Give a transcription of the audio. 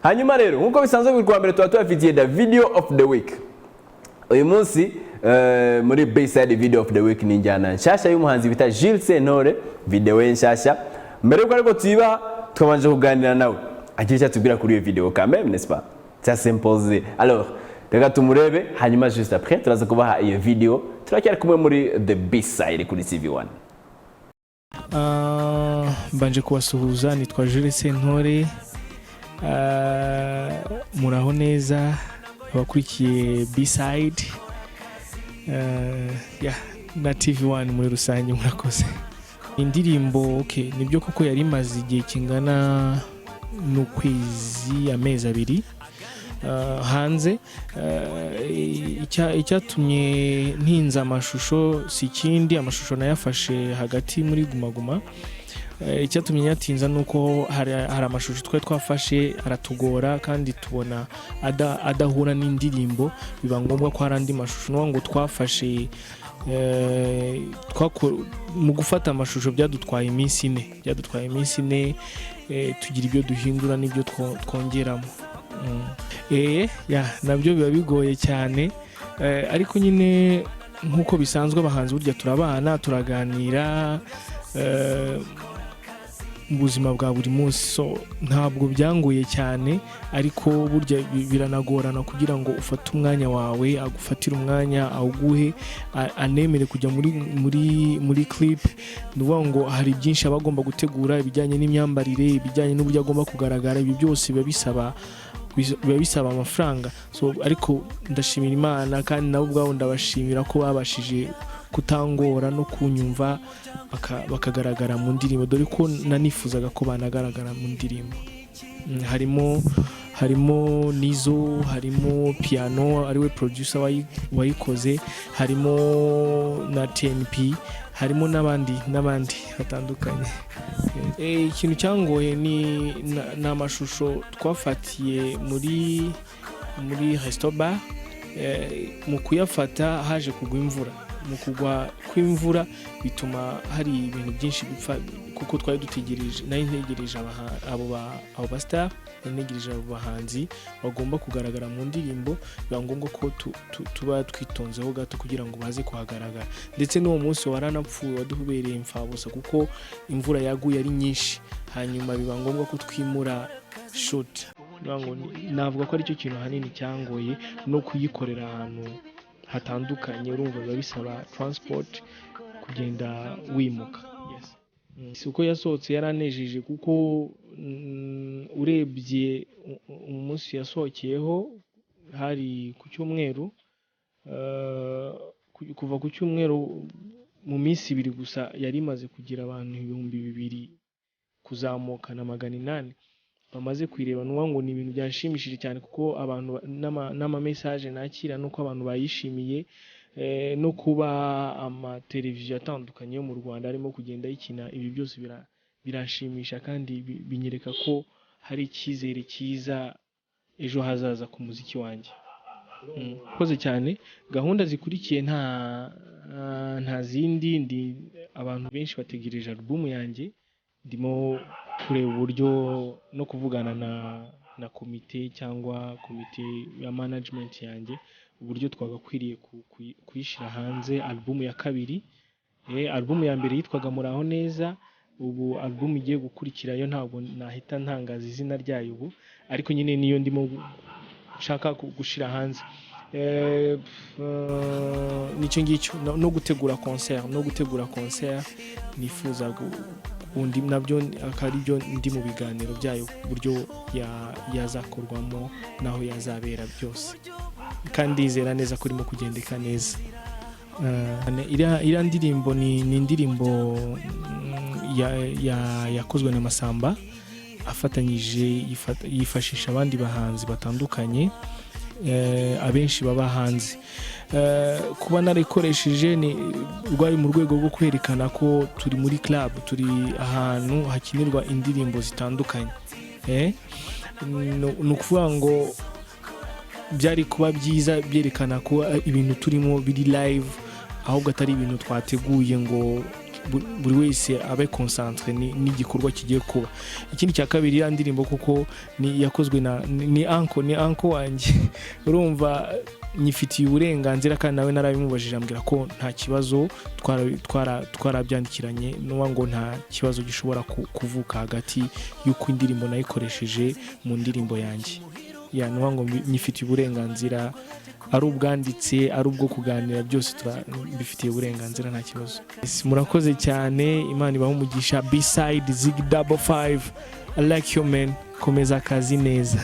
hanyuma rero nkuko bisanzwe buri kwa mbere tuba tubafitiye the video of the week. Uyu munsi muri B-side video of the week ni njyana nshasha y'umuhanzi bita Jules Sentore, video ye nshasha. Mbere yuko ariko tuyiba twabanje kuganira nawe agira icyo atubwira kuri iyo video quand même, n'est-ce pas? Ça s'impose. Alors reka tumurebe hanyuma juste après turaza kubaha iyo video. Turacyari kumwe muri the B-side kuri TV1. Mbanje kubasuhuza, nitwa Jules Sentore. Muraho neza abakurikiye B-side na TV1 muri rusange, murakoze. Indirimbo okay, nibyo koko yari maze igihe kingana n'ukwezi amezi abiri hanze. Icyatumye ntinza amashusho si kindi, amashusho nayafashe hagati muri Guma Guma. Icyatumye nyatinza nuko hari amashusho twafashe aratugora kandi tubona adahura n'indirimbo, biba ngombwa ko hari andi mashusho no ngo twafashe mu gufata amashusho byadutwaye iminsi ine, tugira ibyo duhindura n'ibyo twongeramo. Nabyo biba bigoye cyane, ariko nyine nkuko bisanzwe abahanzi burya turabana turaganira mu buzima bwa buri munsi, so ntabwo byangoye cyane, ariko burya biranagorana kugira ngo ufate umwanya wawe, agufatira umwanya awuguhe, anemere kujya muri clip. Nuvuga ngo hari byinshi abagomba gutegura, ibijyanye n'imyambarire, ibijyanye n'uburyo agomba kugaragara, ibi byose biba bisaba amafaranga. So ariko ndashimira Imana kandi nabo ubwabo ndabashimira ko babashije kutangora no kunyumva bakagaragara mu ndirimbo, dore ko nanifuzaga ko banagaragara mu ndirimbo. harimo Nizo, harimo Piano ariwe producer wayikoze, harimo na TNP, harimo n'abandi batandukanye. Ikintu cyangoye ni amashusho twafatiye muri Restobar. Mu kuyafata haje kugwa imvura. Mu kugwa kw'imvura bituma hari ibintu byinshi bipfa, kuko twari dutegereje, nari ntegereje abo bastar, ntegereje abo bahanzi bagomba kugaragara mu ndirimbo. Biba ngombwa ko tuba twitonzeho gato kugira ngo baze kuhagaragara, ndetse n'uwo munsi waranapfuye wadubereye imfabusa kuko imvura yaguye ari nyinshi. Hanyuma biba ngombwa ko twimura shoot. Navuga ko ari cyo kintu hanini cyangoye, no kuyikorera ahantu hatandukanye. Urumva biba bisaba transport, kugenda wimuka. Uko yasohotse yaranejeje, kuko urebye umunsi yasohokeyeho hari ku cyumweru, kuva ku cyumweru mu minsi ibiri gusa yari imaze kugira abantu 2,000 kuzamuka na 800 bamaze kwireba. Nuwa ngo ni ibintu byashimishije cyane, kuko abantu n'ama message nakira nuko abantu bayishimiye, no kuba amateleviziyo atandukanye yo mu Rwanda arimo kugenda yikina. Ibi byose birashimisha kandi binyereka ko hari icyizere cyiza ejo hazaza ku muziki wanjye. Koze cyane. Gahunda zikurikiye nta zindi, abantu benshi bategereje album yanjye. Ndimo kureba uburyo no kuvugana na komite cyangwa komite ya management yanjye, uburyo twagakwiriye kuyishyira hanze album ya kabiri. Album ya mbere yitwaga Muraho Neza, ubu album igiye gukurikira yo ntabwo nahita ntangaza izina ryayo ubu, ariko nyine niyo ndimo nshaka gushira hanze. Nicyo ngicyo, no gutegura concert nifuza undi nabyo akari byo ndi mu biganiro byayo, buryo yazakorwamo naho yazabera byose, kandi izera neza ko irimo kugendeka neza. Iriya ndirimbo ni indirimbo yakozwe na Masamba afatanyije, yifashisha abandi bahanzi batandukanye, abenshi baba hanze. Kuba narikoresheje ni rwari mu rwego rwo kwerekana ko turi muri club, turi ahantu hakinirwa indirimbo zitandukanye. Ni ukuvuga ngo byari kuba byiza byerekana ko ibintu turimo biri live, ahubwo atari ibintu twateguye ngo buri wese abe concentre n'igikorwa kigiye kuba. Ikindi cya kabiri ya ndirimbo kuko ni yakozwe ni anko wanjye urumva nyifitiye uburenganzira kandi nawe narabimubajije ambwira ko nta kibazo twarabyandikiranye nuwa ngo nta kibazo gishobora kuvuka hagati y'uko indirimbo nayikoresheje mu ndirimbo yanjye nuwa ngo nyifitiye uburenganzira ari ubwanditse ari ubwo kuganira byose bifitiye uburenganzira nta kibazo. Murakoze cyane, Imana ibahe umugisha. Beside Zig 55 I like you man, komeza akazi neza.